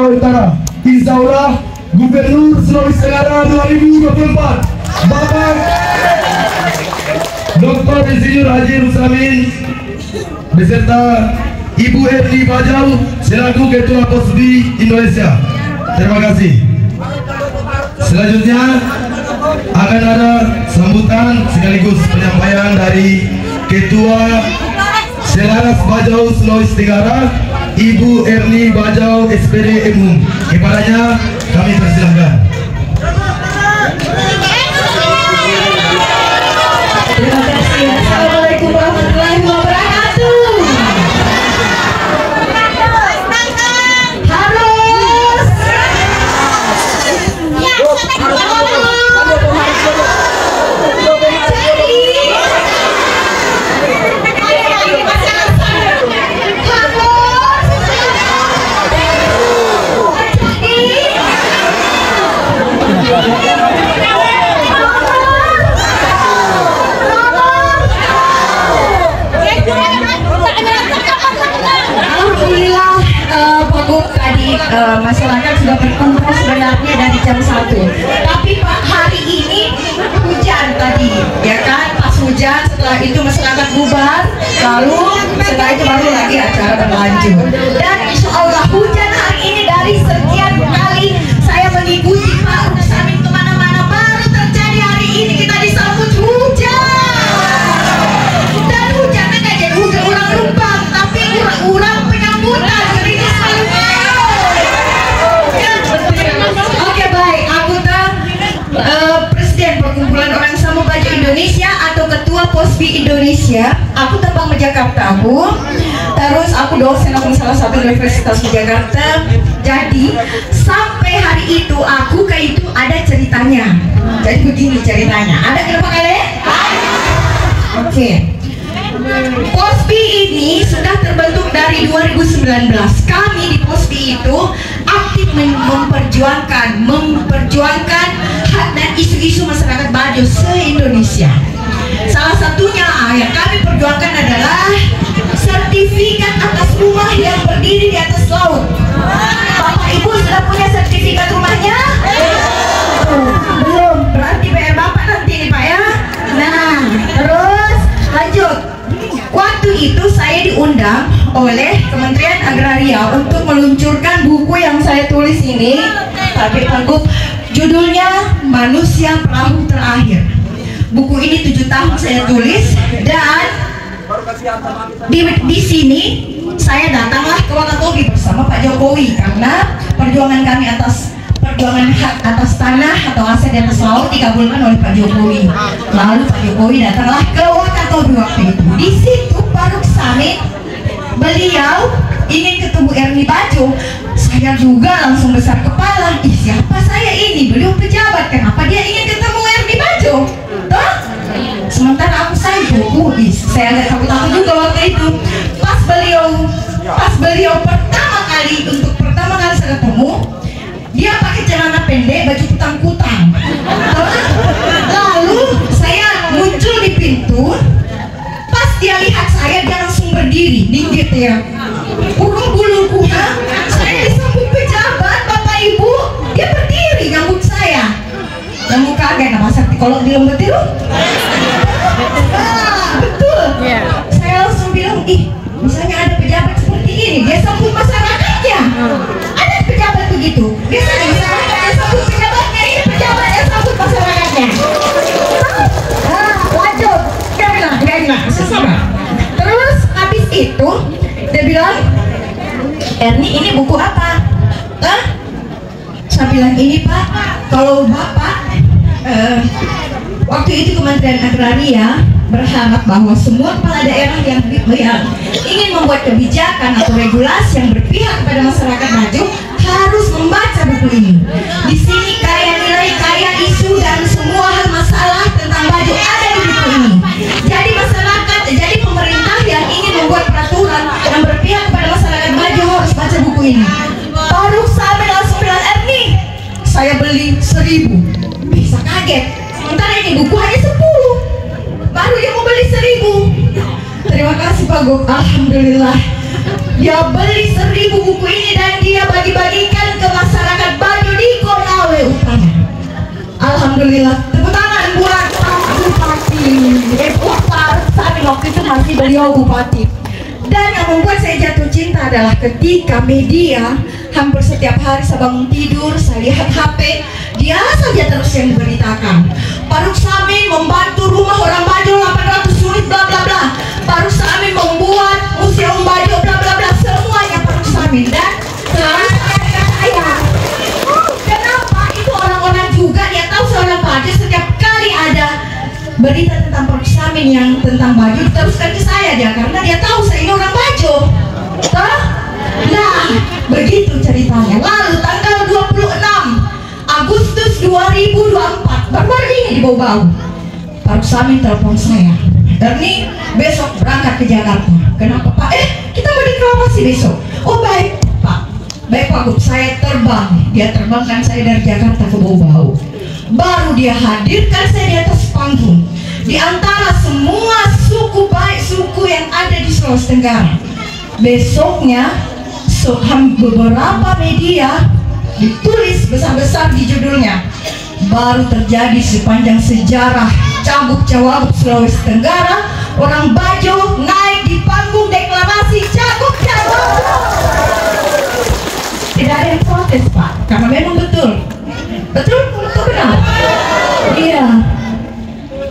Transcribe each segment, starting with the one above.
Sumatera Utara. Insya Allah Gubernur Sulawesi Tenggara 2024 Bapak Dr. Insinyur Haji Rusamin beserta Ibu Erni Bajau selaku Ketua POSBI Indonesia. Terima kasih. Selanjutnya akan ada sambutan sekaligus penyampaian dari Ketua Selaras Bajau Sulawesi Tenggara, Ibu Erni Bajau SPD MUM. Kepadanya kami persilahkan. Terima kasih. Assalamualaikum warahmatullahi wabarakatuh. Harus. Alhamdulillah, Pak Gub, tadi masyarakat sudah berkumpul sebenarnya dari jam 1. Tapi Pak, hari ini hujan tadi, ya kan? Pas hujan, setelah itu masyarakat bubar, lalu setelah itu baru lagi acara berlanjut. Dan insya Allah hujan hari ini dari sekian kali saya mengikuti Pak Rusamin kemana-mana, baru terjadi hari ini kita disambut hujan. Dan hujannya nggak jadi hujan orang rumpang, tapi orang penyambutan. Oke, baik, anggota Presiden Perkumpulan Orang Samu Baju Indonesia atau Ketua POSBI Indonesia. Aku terbang ke Jakarta, Bu. Terus aku dosen di salah satu universitas di Jakarta. Jadi sampai hari itu aku kayak itu ada ceritanya. Jadi begini ceritanya. Ada kenapa kalian? Oke. POSBI ini sudah terbentuk dari 2019. Kami di POSBI itu aktif memperjuangkan hak dan isu-isu masyarakat Bajo se-Indonesia. Salah satunya yang kami perjuangkan adalah sertifikat atas rumah yang berdiri di atas laut. Bapak Ibu sudah punya sertifikat rumahnya? Belum, berarti PR Bapak nanti nih Pak ya. Nah, terus lanjut. Waktu itu saya diundang oleh Kementerian Agraria untuk meluncurkan buku yang saya tulis ini. Tapi Pak Gub, judulnya Manusia Perahu Terakhir. Buku ini 7 tahun saya tulis, dan di sini saya datanglah ke Wakatobi bersama Pak Jokowi karena perjuangan kami perjuangan hak atas tanah atau aset di atas laut dikabulkan oleh Pak Jokowi. Lalu Pak Jokowi datanglah ke Wakatobi waktu itu. Di situ Pak Rusamin, beliau ingin ketemu Erni Bajau. Saya juga langsung besar kepala. Ih, siapa saya ini? Beliau pejabat. Kenapa dia ingin ketemu Erni Bajau? Toh? Sementara aku buku, saya agak takut-takut juga waktu itu. Pas beliau pertama kali saya ketemu, dia pakai celana pendek, baju kutang-kutang. Lalu saya muncul di pintu. Pas dia lihat saya, dia langsung berdiri, ninggit ya. Urung buluku, saya disambut pejabat, Bapak Ibu, dia berdiri nyambut saya. Kamu kaget nama sakti kalau dilembut itu? Betul. Saya langsung bilang, ih, misalnya ada pejabat seperti ini, dia sambut masyarakatnya. Ada pejabat begitu. Biasanya masyarakat yang sambut pejabatnya, ini pejabat yang sambut masyarakatnya. Lanjut. Gak enak, sesama. Terus habis itu dia bilang, Erni, ini buku apa? Saya bilang, ini Pak, kalau Bapak waktu itu Kementerian Agraria berharap bahwa semua kepala daerah yang ingin membuat kebijakan atau regulasi yang berpihak kepada masyarakat Bajo harus membaca buku ini. Di sini kaya nilai, kaya isu, dan semua hal masalah tentang Bajo ada di buku ini. Jadi masyarakat, jadi pemerintah yang ingin membuat peraturan yang berpihak kepada masyarakat Bajo harus baca buku ini. Baru sampai langsung bilang, Erni, saya beli 1000. Bisa kaget. Sementara ini buku hanya 10. Baru dia mau beli 1000. Terima kasih Pak Gub. Alhamdulillah. Dia beli 1000 buku ini dan dia bagi-bagikan ke bupati. Dan yang membuat saya jatuh cinta adalah ketika media hampir setiap hari saya bangun tidur, saya lihat HP, dia saja terus yang diberitakan. Pak Ruksamin membantu rumah orang Bajo 800 unit bla bla bla. Pak Ruksamin membuat museum Bajo bla bla bla, semuanya Pak Ruksamin. Dan sekarang saya, kenapa itu orang-orang juga dia tahu seorang Bajo, setiap kali ada berita tentang Pak Ruksamin yang tentang Bajo diteruskan ke saya dia, karena dia tahu saya ini orang Bajo. Nah, begitu ceritanya. Lalu tanggal 26 Agustus 2024, baru ini di bau-bau, Pak Ruksamin telepon saya, Erni besok berangkat ke Jakarta. Kenapa Pak? Kita mau deklarasi besok. Oh baik Pak, baik Pak Gub, saya terbang. Dia terbangkan saya dari Jakarta ke bau-bau. Baru dia hadirkan saya di atas panggung di antara semua suku, baik suku yang ada di Sulawesi Tenggara. Besoknya beberapa media ditulis besar-besar di judulnya, baru terjadi sepanjang sejarah Cagup Cawagup Sulawesi Tenggara, orang Bajo naik di panggung deklarasi Cagup Cawagup. Tidak ada yang protes Pak, karena memang betul benar. Iya.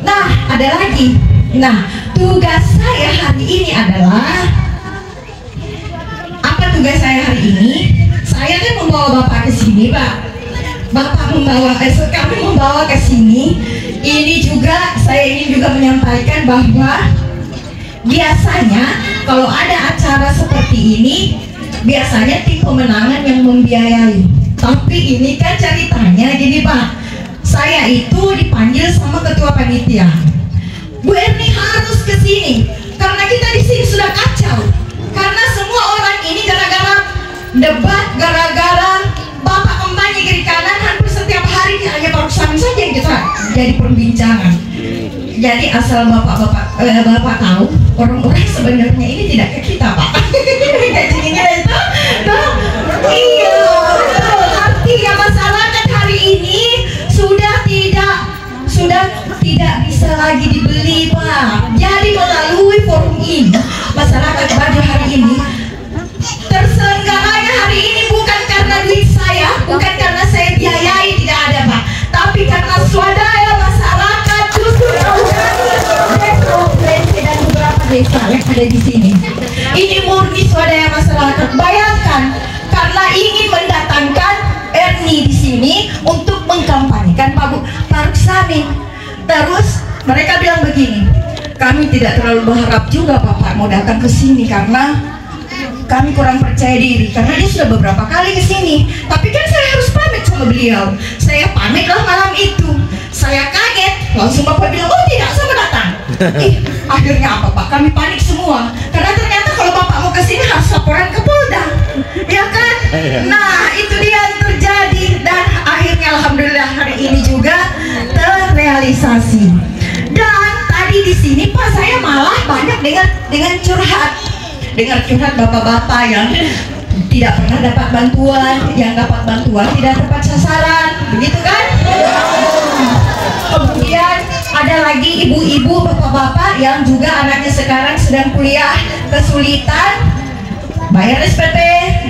Nah, ada lagi. Nah, tugas saya hari ini adalah, apa tugas saya hari ini? Saya kan membawa Bapak ke sini, Pak. Bapak membawa, kami membawa ke sini. Ini juga saya ingin juga menyampaikan bahwa biasanya kalau ada acara seperti ini, biasanya tim pemenangan yang membiayai. Tapi ini kan ceritanya gini Pak, saya itu dipanggil sama ketua panitia. Bu Erni harus ke sini karena kita di sini sudah kacau. Karena semua orang ini gara-gara debat, gara-gara Bapak kampanye kiri kanan, hampir setiap hari hanya Pak Ruksamin saja yang kita jadi perbincangan. Jadi asal Bapak tahu, orang-orang sebenarnya ini tidak ke kita Pak. Gajinya itu, iya, artinya masyarakat hari ini sudah tidak bisa lagi dibeli Pak. Jadi melalui forum ini, masyarakat Bajo hari ini terselenggaranya hari ini bukan karena duit saya, bukan karena saya biayai, tidak ada Pak, tapi karena swadaya masyarakat dusun dan beberapa desa yang ada di sini. Ini murni swadaya masyarakat. Bayangkan, karena ingin mendatangkan Erni di sini untuk mengkampanyekan Pak Ruksamin. Terus mereka bilang begini, kami tidak terlalu berharap juga Bapak mau datang ke sini karena kami kurang percaya diri, karena dia sudah beberapa kali ke sini. Tapi kan saya harus pamit sama beliau. Saya pamitlah malam itu. Saya kaget, langsung Bapak bilang, oh tidak, saya mau datang. Akhirnya apa Pak? Kami panik semua. Karena ternyata kalau Bapak mau ke sini harus laporan ke Polda, ya kan? Nah, itu dia yang terjadi. Dan akhirnya alhamdulillah hari ini juga terrealisasi. Dan tadi di sini Pak, saya malah banyak dengan curhat bapak-bapak yang tidak pernah dapat bantuan, yang dapat bantuan tidak tepat sasaran, begitu kan? Kemudian ada lagi ibu-ibu, bapak-bapak yang juga anaknya sekarang sedang kuliah, kesulitan bayar SPP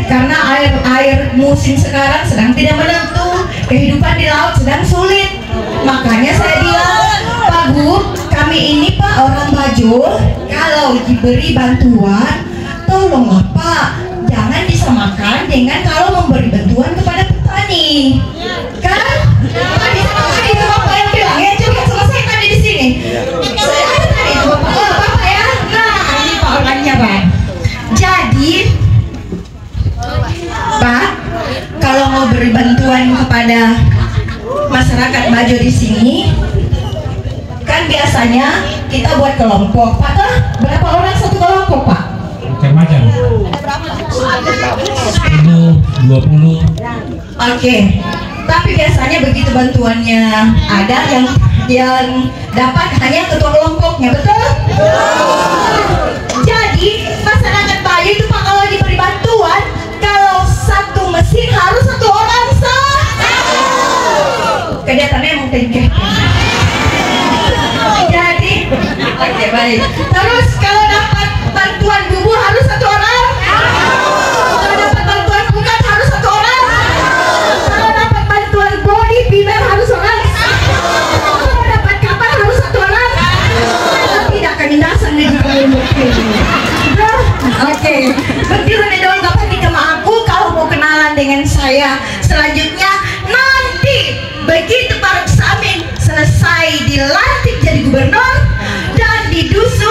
karena air musim sekarang sedang tidak menentu, kehidupan di laut sedang sulit. Makanya saya bilang, Pak Bu, kami ini Pak orang Bajo, kalau diberi bantuan, tolonglah Pak, jangan disamakan dengan kalau memberi bantuan kepada petani, kan? Tadi itu Bapak yang bilang, ya curhat sama saya tadi di sini. Saya ada tadi itu Bapak ya. Nah, ini Pak orangnya Pak. Jadi Pak, kalau mau beri bantuan kepada masyarakat Bajo di sini, kan biasanya kita buat kelompok. Pak, berapa orang satu kelompok Pak? Macam-macam. Ada 10, 20. Oke. Tapi biasanya begitu bantuannya ada yang dapat hanya ketua kelompoknya, betul? Jadi masyarakat Bajo itu Pak, kalau diberi bantuan, kalau satu mesin harus satu orang sah. Kegiatannya mungkin jadi oke baik. Terus kalau dapat saya. Selanjutnya nanti begitu Pak Samin selesai dilantik jadi gubernur dan di dusun